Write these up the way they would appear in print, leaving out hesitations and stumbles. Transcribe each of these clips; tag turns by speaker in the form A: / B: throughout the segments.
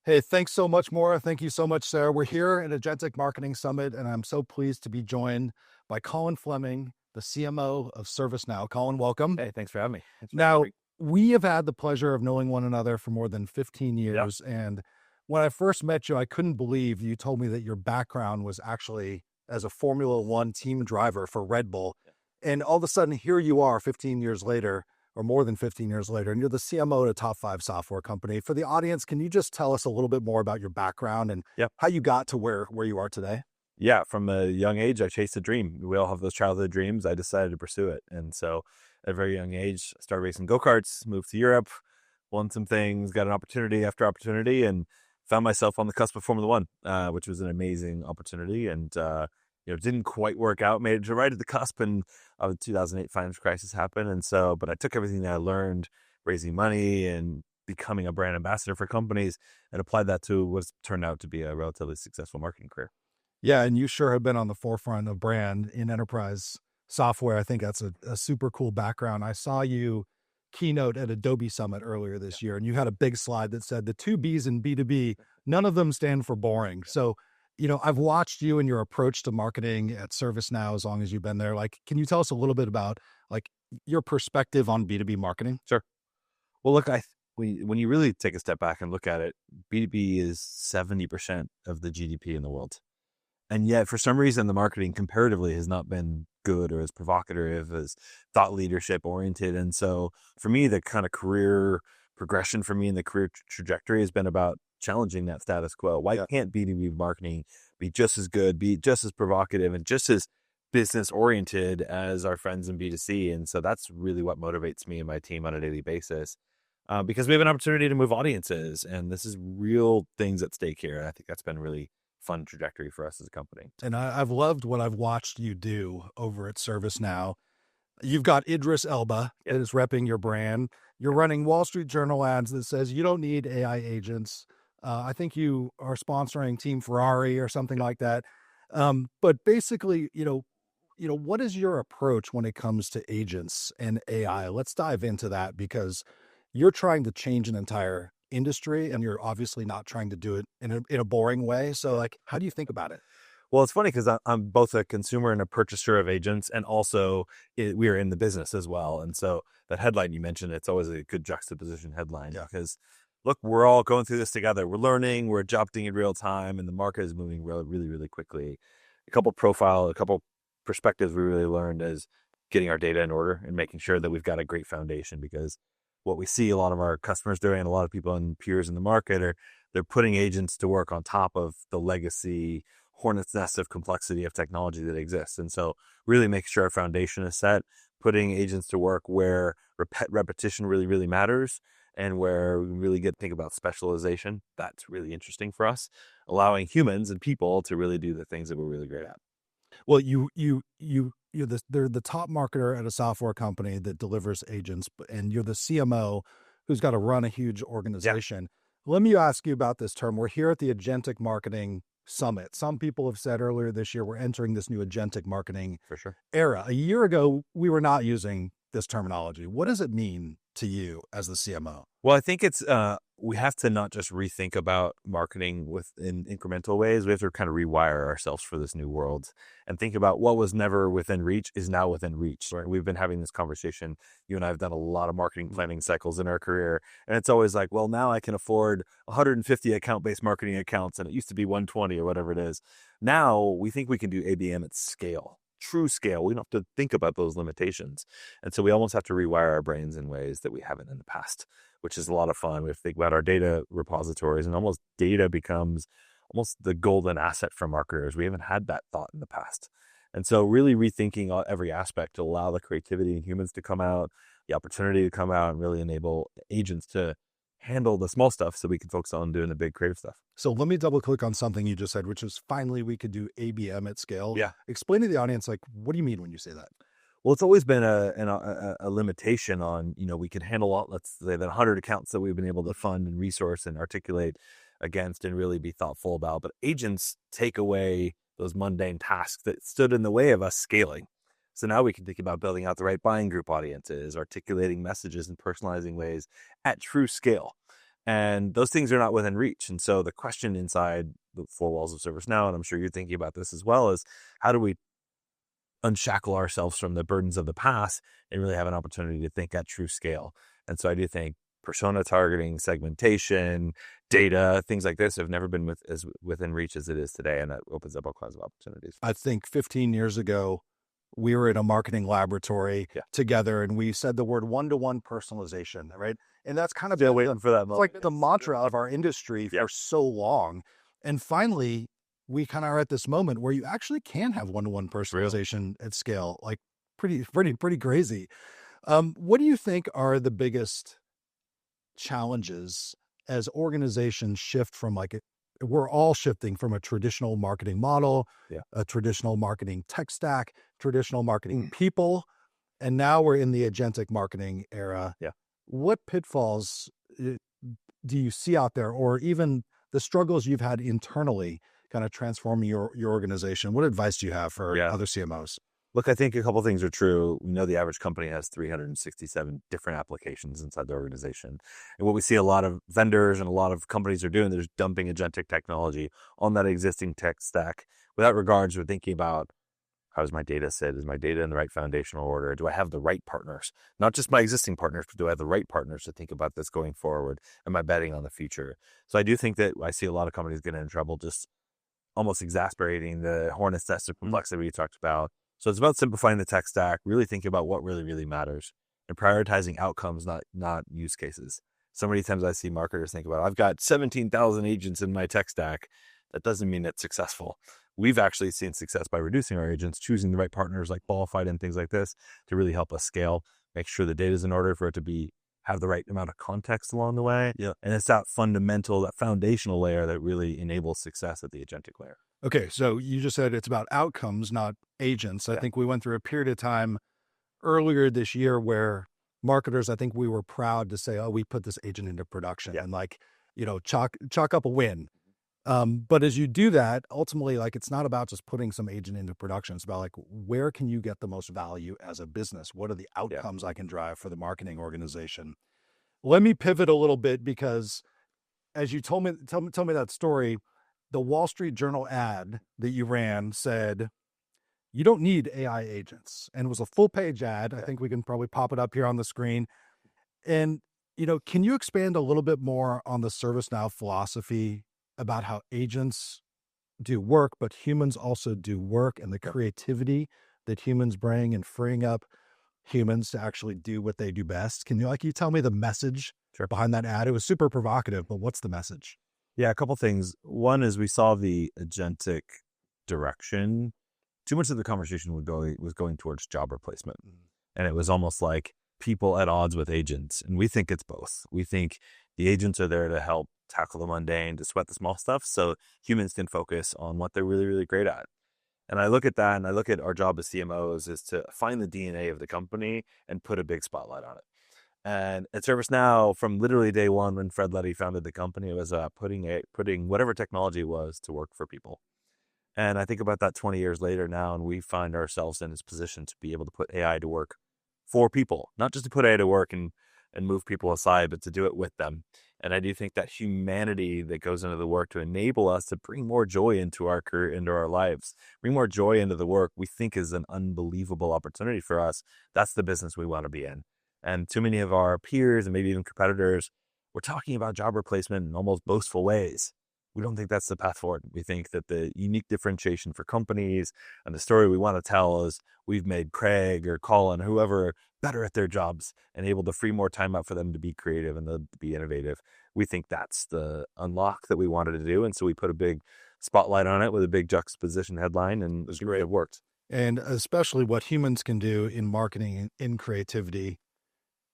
A: Hey, thanks so much, Maura. Thank you so much, Sarah. We're here at Agentic Marketing Summit, and I'm so pleased to be joined by Colin Fleming, the CMO of ServiceNow. Colin, welcome.
B: Hey, thanks for having me. It's been
A: Now,
B: great.
A: we have had the pleasure of knowing one another for more than 15
B: Yeah.
A: years. And when I first met you, I couldn't believe you told me that your background was actually as a Formula One team driver for Red Bull.
B: Yeah.
A: And all of a sudden, here you are 15 years later, or more than 15 years later, and you're the CMO at a top 5 software company. For the audience, can you just tell us a little bit more about your background and
B: Yeah.
A: how you got to where you are today?
B: Yeah. From a young age, I chased a dream. We all have those childhood dreams. I decided to pursue it. And so at a very young age, I started racing go-karts, moved to Europe, won some things, got an opportunity after opportunity, and found myself on the cusp of Formula One, which was an amazing opportunity. And, didn't quite work out, made it to right at the cusp, and the 2008 financial crisis happened. And so, but I took everything that I learned raising money and becoming a brand ambassador for companies and applied that to what's turned out to be a relatively successful marketing career.
A: Yeah, and you sure have been on the forefront of brand in enterprise software. I think that's a super cool background. I saw you keynote at Adobe Summit earlier
B: Yeah.
A: this year, and you had a big slide that said the two B's in B2B, none of them stand for boring. So, I've watched you and your approach to marketing at ServiceNow as long as you've been there. Like, can you tell us a little bit about like your perspective on B2B marketing?
B: Sure. Well, look, when you really take a step back and look at it, B2B is 70% of the GDP in the world. And yet, for some reason, the marketing comparatively has not been good or as provocative, as thought leadership oriented. And so for me, the kind of career progression for me and the career trajectory has been about challenging that status quo. Why
A: Yeah.
B: can't B2B marketing be just as good, be just as provocative, and just as business oriented as our friends in B2C? And so that's really what motivates me and my team on a daily basis. Because we have an opportunity to move audiences, and this is real things at stake here. And I think that's been really fun trajectory for us as a company.
A: And I've loved what I've watched you do over at ServiceNow. You've got Idris Elba
B: Yeah.
A: that is repping your brand. You're running Wall Street Journal ads that says you don't need AI agents. I think you are sponsoring Team Ferrari or something like that. But basically, what is your approach when it comes to agents and AI? Let's dive into that because you're trying to change an entire industry and you're obviously not trying to do it in a boring way. So like, how do you think about it?
B: Well, it's funny because I'm both a consumer and a purchaser of agents, and also we are in the business as well. And so that headline you mentioned, it's always a good juxtaposition headline
A: Yeah.
B: because look, we're all going through this together. We're learning, we're adopting in real time, and the market is moving really, really quickly. A couple perspectives we really learned is getting our data in order and making sure that we've got a great foundation, because what we see a lot of our customers doing and a lot of people and peers in the market are they're putting agents to work on top of the legacy hornet's nest of complexity of technology that exists. And so really making sure our foundation is set, putting agents to work where repetition really, really matters, and where we really get to think about specialization. That's really interesting for us, allowing humans and people to really do the things that we're really great at.
A: Well, they're the top marketer at a software company that delivers agents, and you're the CMO who's got to run a huge
B: Yeah,
A: organization. Let me ask you about this term. We're here at the Agentic Marketing Summit. Some people have said earlier this year we're entering this new agentic marketing
B: for sure.
A: era. A year ago, we were not using this terminology. What does it mean to you as the CMO?
B: Well, I think it's we have to not just rethink about marketing in incremental ways. We have to kind of rewire ourselves for this new world and think about what was never within reach is now within reach. Right? We've been having this conversation. You and I have done a lot of marketing planning cycles in our career, and it's always like, well, now I can afford 150 account-based marketing accounts, and it used to be 120 or whatever it is. Now we think we can do ABM at scale. True scale. We don't have to think about those limitations. And so we almost have to rewire our brains in ways that we haven't in the past, which is a lot of fun. We have to think about our data repositories, and almost data becomes almost the golden asset for marketers. We haven't had that thought in the past. And so really rethinking every aspect to allow the creativity in humans to come out, the opportunity to come out, and really enable agents to handle the small stuff so we can focus on doing the big creative stuff.
A: So let me double click on something you just said, which is finally we could do ABM at scale.
B: Yeah.
A: Explain to the audience, like, what do you mean when you say that?
B: Well, it's always been a limitation on, we can handle, let's say, that 100 accounts that we've been able to fund and resource and articulate against and really be thoughtful about. But agents take away those mundane tasks that stood in the way of us scaling. So now we can think about building out the right buying group audiences, articulating messages in personalizing ways at true scale. And those things are not within reach. And so the question inside the four walls of ServiceNow, and I'm sure you're thinking about this as well, is how do we unshackle ourselves from the burdens of the past and really have an opportunity to think at true scale? And so I do think persona targeting, segmentation, data, things like this have never been as within reach as it is today. And that opens up all kinds of opportunities.
A: I think 15 years ago, we were in a marketing laboratory together and we said the word one-to-one personalization, right? And that's kind of
B: Still waiting for that moment.
A: like the mantra of our industry for so long. And finally, we kind of are at this moment where you actually can have one-to-one personalization at scale, like pretty crazy. What do you think are the biggest challenges as organizations shift from we're all shifting from a traditional marketing model, a traditional marketing tech stack, traditional marketing people, and now we're in the agentic marketing era. What pitfalls do you see out there, or even the struggles you've had internally kind of transforming your organization? What advice do you have for other CMOs?
B: Look, I think a couple of things are true. We know the average company has 367 different applications inside the organization. And what we see a lot of vendors and a lot of companies are doing, they're just dumping agentic technology on that existing tech stack without regards to thinking about, how does my data sit? Is my data in the right foundational order? Do I have the right partners? Not just my existing partners, but do I have the right partners to think about this going forward? Am I betting on the future? So I do think that I see a lot of companies getting in trouble just almost exasperating the hornet's nest of complexity we talked about. So it's about simplifying the tech stack, really thinking about what really matters, and prioritizing outcomes, not use cases. So many times I see marketers think about, I've got 17,000 agents in my tech stack. That doesn't mean it's successful. We've actually seen success by reducing our agents, choosing the right partners like Qualified and things like this to really help us scale, make sure the data is in order for it to have the right amount of context along the way. And it's that fundamental, that foundational layer that really enables success at the agentic layer.
A: Okay, so you just said it's about outcomes, not agents. I think we went through a period of time earlier this year where marketers, I think we were proud to say, oh, we put this agent into production and chalk up a win. But as you do that, ultimately, it's not about just putting some agent into production. It's about where can you get the most value as a business? What are the outcomes I can drive for the marketing organization? Let me pivot a little bit, because as you told me that story, the Wall Street Journal ad that you ran said, you don't need AI agents. And it was a full page ad. I think we can probably pop it up here on the screen. And, can you expand a little bit more on the ServiceNow philosophy about how agents do work, but humans also do work, and the creativity that humans bring and freeing up humans to actually do what they do best? Can you tell me the message behind that ad? It was super provocative, but what's the message?
B: Yeah, a couple things. One is we saw the agentic direction. Too much of the conversation was going towards job replacement. And it was almost like people at odds with agents. And we think it's both. We think the agents are there to help tackle the mundane, to sweat the small stuff, so humans can focus on what they're really great at. And I look at that, and I look at our job as CMOs is to find the DNA of the company and put a big spotlight on it. And at ServiceNow, from literally day one, when Fred Letty founded the company, it was putting whatever technology it was to work for people. And I think about that 20 years later now, and we find ourselves in this position to be able to put AI to work for people, not just to put AI to work and move people aside, but to do it with them. And I do think that humanity that goes into the work to enable us to bring more joy into our career, into our lives, bring more joy into the work, we think is an unbelievable opportunity for us. That's the business we want to be in. And too many of our peers and maybe even competitors, we're talking about job replacement in almost boastful ways. We don't think that's the path forward. We think that the unique differentiation for companies and the story we want to tell is we've made Craig or Colin, whoever, better at their jobs and able to free more time up for them to be creative and to be innovative. We think that's the unlock that we wanted to do. And so we put a big spotlight on it with a big juxtaposition headline, and it worked.
A: And especially what humans can do in marketing and in creativity,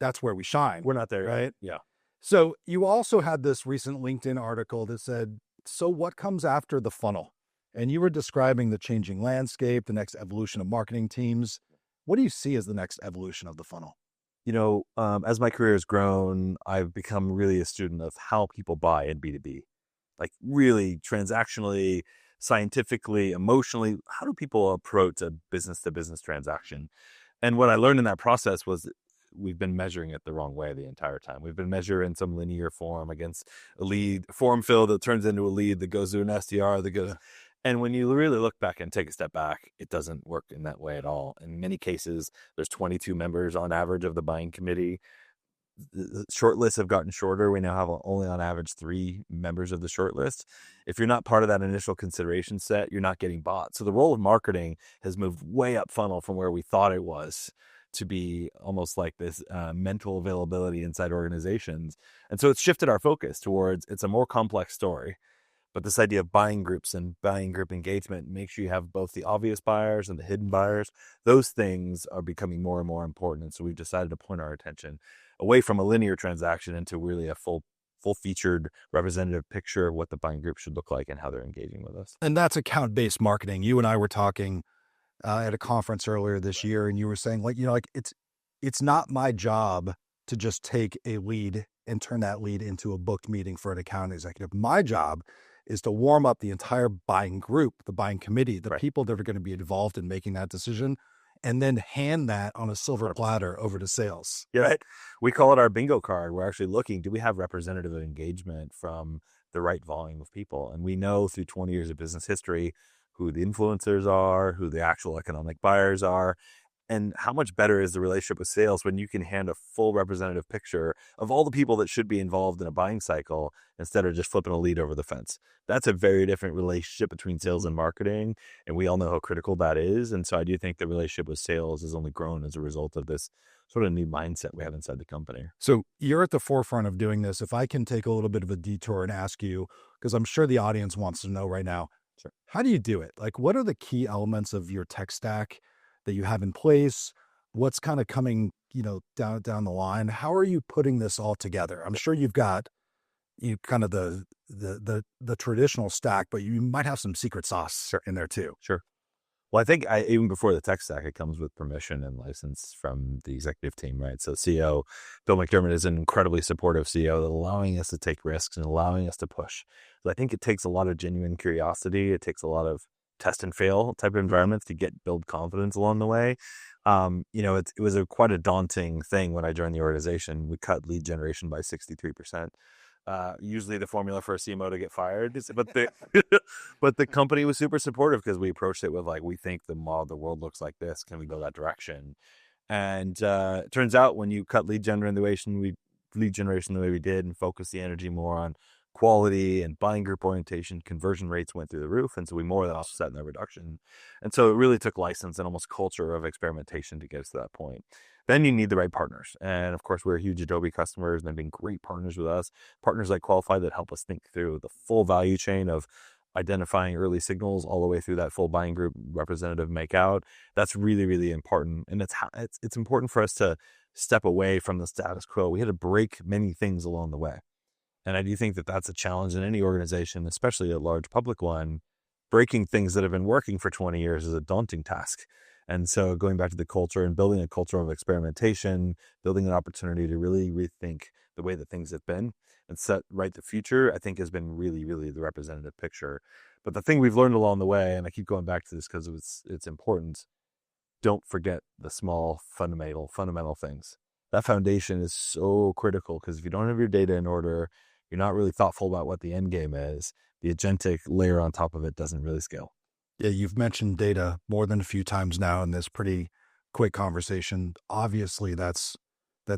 A: that's where we shine.
B: We're not there,
A: right?
B: Yeah.
A: So you also had this recent LinkedIn article that said, so what comes after the funnel? And you were describing the changing landscape, the next evolution of marketing teams. What do you see as the next evolution of the funnel?
B: As my career has grown, I've become really a student of how people buy in B2B, like really transactionally, scientifically, emotionally. How do people approach a business to business transaction? And what I learned in that process was we've been measuring it the wrong way the entire time. We've been measuring some linear form against a lead form fill that turns into a lead that goes to an SDR that goes. And when you really look back and take a step back, it doesn't work in that way at all. In many cases, there's 22 members on average of the buying committee. The short lists have gotten shorter. We now have only on average 3 members of the short list. If you're not part of that initial consideration set, you're not getting bought. So the role of marketing has moved way up funnel from where we thought it was to be almost like this mental availability inside organizations. And so it's shifted our focus towards it's a more complex story. But this idea of buying groups and buying group engagement makes sure you have both the obvious buyers and the hidden buyers. Those things are becoming more and more important. And so we've decided to point our attention away from a linear transaction into really a full featured representative picture of what the buying group should look like and how they're engaging with us.
A: And that's account-based marketing. You and I were talking at a conference earlier this year, and you were saying, like, like it's not my job to just take a lead and turn that lead into a booked meeting for an account executive. My job is to warm up the entire buying group, the buying committee, the people that are going to be involved in making that decision, and then hand that on a silver platter over to sales.
B: Yeah, right. We call it our bingo card. We're actually looking, do we have representative engagement from the right volume of people? And we know through 20 years of business history who the influencers are, who the actual economic buyers are. And how much better is the relationship with sales when you can hand a full representative picture of all the people that should be involved in a buying cycle instead of just flipping a lead over the fence? That's a very different relationship between sales and marketing. And we all know how critical that is. And so I do think the relationship with sales has only grown as a result of this sort of new mindset we have inside the company.
A: So you're at the forefront of doing this. If I can take a little bit of a detour and ask you, because I'm sure the audience wants to know right now,
B: sure,
A: how do you do it? Like, what are the key elements of your tech stack that you have in place? What's kind of coming, down the line? How are you putting this all together? I'm sure you've got kind of the traditional stack, but you might have some secret sauce in there too.
B: Sure. Well, I think even before the tech stack, it comes with permission and license from the executive team, right? So CEO Bill McDermott is an incredibly supportive CEO that allowing us to take risks and allowing us to push. So I think it takes a lot of genuine curiosity. It takes a lot of test and fail type of environments to build confidence along the way. It was quite a daunting thing when I joined the organization. We cut lead generation by 63%. Usually the formula for a CMO to get fired, but the company was super supportive because we approached it with like, we think the world looks like this. Can we go that direction? And it turns out when you cut lead generation the way we did and focus the energy more on quality and buying group orientation, conversion rates went through the roof. And so we more than offset that reduction. And so it really took license and almost culture of experimentation to get us to that point. Then you need the right partners. And of course, we're huge Adobe customers and they've been great partners with us. Partners like Qualify that help us think through the full value chain of identifying early signals all the way through that full buying group representative makeout. That's really, really important. And it's important for us to step away from the status quo. We had to break many things along the way. And I do think that that's a challenge in any organization, especially a large public one. Breaking things that have been working for 20 years is a daunting task. And so going back to the culture and building a culture of experimentation, building an opportunity to really rethink the way that things have been and set right the future, I think has been really, really the representative picture. But the thing we've learned along the way, and I keep going back to this because it's important, don't forget the small fundamental things. That foundation is so critical because if you don't have your data in order, you're not really thoughtful about what the end game is. The agentic layer on top of it doesn't really scale.
A: Yeah, you've mentioned data more than a few times now in this pretty quick conversation. Obviously, that's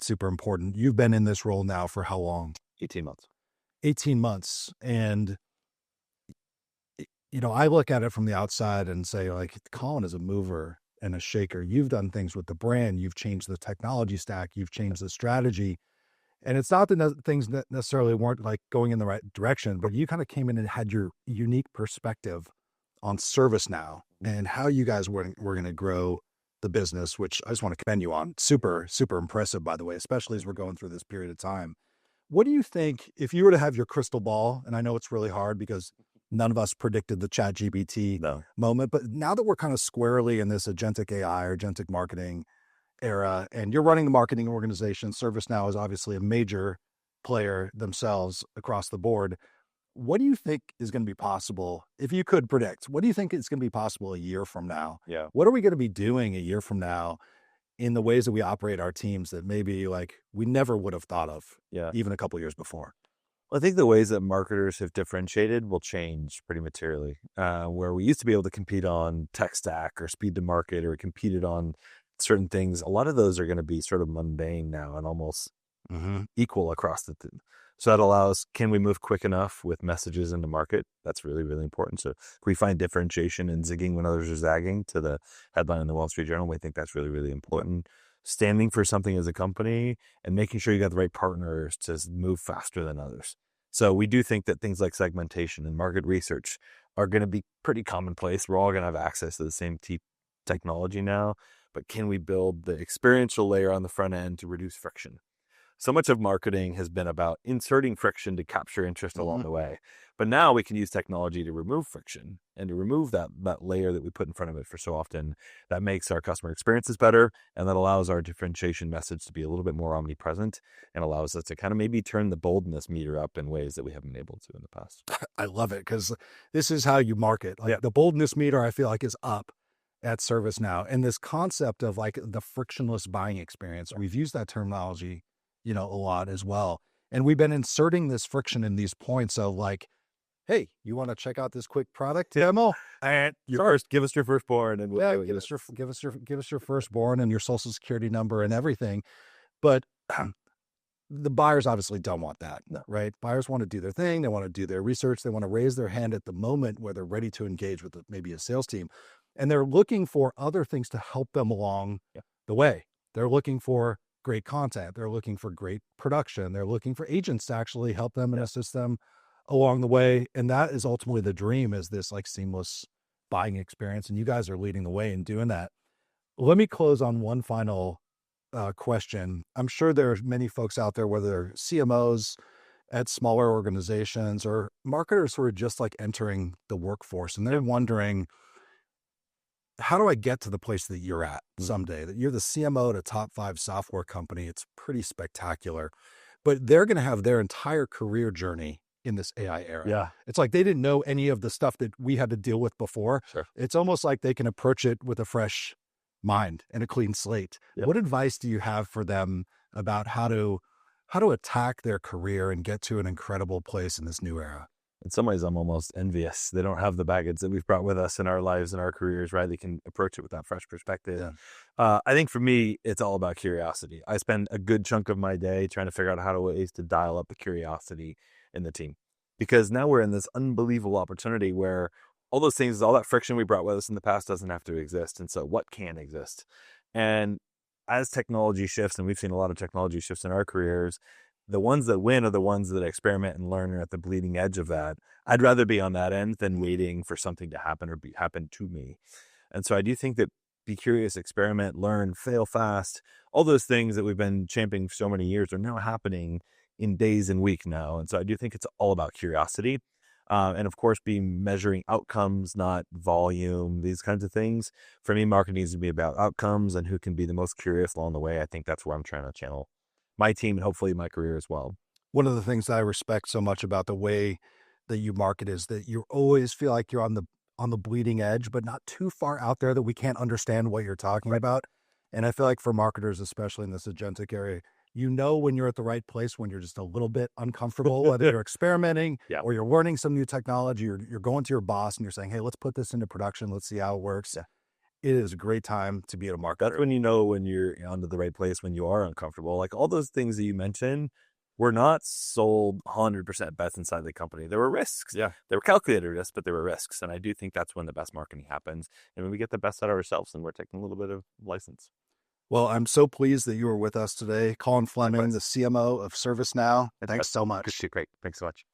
A: super important. You've been in this role now for how long?
B: 18 months.
A: 18 months. And, I look at it from the outside and say, like, Colin is a mover and a shaker. You've done things with the brand. You've changed the technology stack. You've changed the strategy. And it's not that things that necessarily weren't like going in the right direction, but you kind of came in and had your unique perspective on ServiceNow and how you guys were going to grow the business, which I just want to commend you on. Super, super impressive, by the way, especially as we're going through this period of time. What do you think, if you were to have your crystal ball, and I know it's really hard because none of us predicted the ChatGPT moment, but now that we're kind of squarely in this agentic AI or agentic marketing era, and you're running the marketing organization, ServiceNow is obviously a major player themselves across the board. What do you think is going to be possible? If you could predict, what do you think is going to be possible a year from now?
B: Yeah.
A: What are we going to be doing a year from now in the ways that we operate our teams that maybe like we never would have thought of
B: Yeah.
A: even a couple years before?
B: Well, I think the ways that marketers have differentiated will change pretty materially. Where we used to be able to compete on tech stack or speed to market, or we competed on certain things, a lot of those are going to be sort of mundane now and almost equal across the so that allows, can we move quick enough with messages in the market? That's really, really important. So if we find differentiation and zigging when others are zagging, to the headline in the Wall Street Journal, we think that's really, really important. Standing for something as a company and making sure you got the right partners to move faster than others. So we do think that things like segmentation and market research are going to be pretty commonplace. We're all going to have access to the same technology now, but can we build the experiential layer on the front end to reduce friction? So much of marketing has been about inserting friction to capture interest along the way. But now we can use technology to remove friction and to remove that layer that we put in front of it for so often. That makes our customer experiences better, and that allows our differentiation message to be a little bit more omnipresent and allows us to kind of maybe turn the boldness meter up in ways that we haven't been able to in the past.
A: I love it, because this is how you market. Like the boldness meter, I feel like, is up at ServiceNow. And this concept of like the frictionless buying experience, we've used that terminology, a lot as well. And we've been inserting this friction in these points of like, hey, you want to check out this quick product demo?
B: And first, give us your firstborn, and we'll
A: give us your firstborn and your social security number and everything. But the buyers obviously don't want that, right? Buyers want to do their thing. They want to do their research. They want to raise their hand at the moment where they're ready to engage with maybe a sales team. And they're looking for other things to help them along the way. They're looking for great content. They're looking for great production. They're looking for agents to actually help them and assist them along the way. And that is ultimately the dream, is this like seamless buying experience. And you guys are leading the way in doing that. Let me close on one final question. I'm sure there are many folks out there, whether they're CMOs at smaller organizations or marketers who are just like entering the workforce, and they're wondering, how do I get to the place that you're at someday? That you're the CMO at a top 5 software company. It's pretty spectacular, but they're going to have their entire career journey in this AI era.
B: Yeah.
A: It's like they didn't know any of the stuff that we had to deal with before.
B: Sure.
A: It's almost like they can approach it with a fresh mind and a clean slate. What advice do you have for them about how to attack their career and get to an incredible place in this new era?
B: In some ways, I'm almost envious. They don't have the baggage that we've brought with us in our lives and our careers, right? They can approach it with that fresh perspective. I think for me, it's all about curiosity. I spend a good chunk of my day trying to figure out how to ways to dial up the curiosity in the team, because now we're in this unbelievable opportunity where all those things, all that friction we brought with us in the past doesn't have to exist. And so what can exist? And as technology shifts, and we've seen a lot of technology shifts in our careers, the ones that win are the ones that experiment and learn, are at the bleeding edge of that. I'd rather be on that end than waiting for something to happen or happen to me. And so I do think that be curious, experiment, learn, fail fast, all those things that we've been championing for so many years are now happening in days and weeks now. And so I do think it's all about curiosity. And of course, be measuring outcomes, not volume, these kinds of things. For me, marketing needs to be about outcomes and who can be the most curious along the way. I think that's where I'm trying to channel my team and hopefully my career as well.
A: One of the things that I respect so much about the way that you market is that you always feel like you're on the bleeding edge, but not too far out there that we can't understand what you're talking about. And I feel like for marketers, especially in this agentic area, when you're at the right place, when you're just a little bit uncomfortable, whether you're experimenting or you're learning some new technology, or you're going to your boss and you're saying, hey, let's put this into production. Let's see how it works. It is a great time to be at a marketer.
B: That's when you know when you're onto the right place, when you are uncomfortable. Like all those things that you mentioned were not sold 100% bets inside the company. There were risks. They were calculated risks, but there were risks. And I do think that's when the best marketing happens. And when we get the best out of ourselves and we're taking a little bit of license.
A: Well, I'm so pleased that you were with us today. Colin Fleming, the CMO of ServiceNow. Thanks so much.
B: Great. Thanks so much.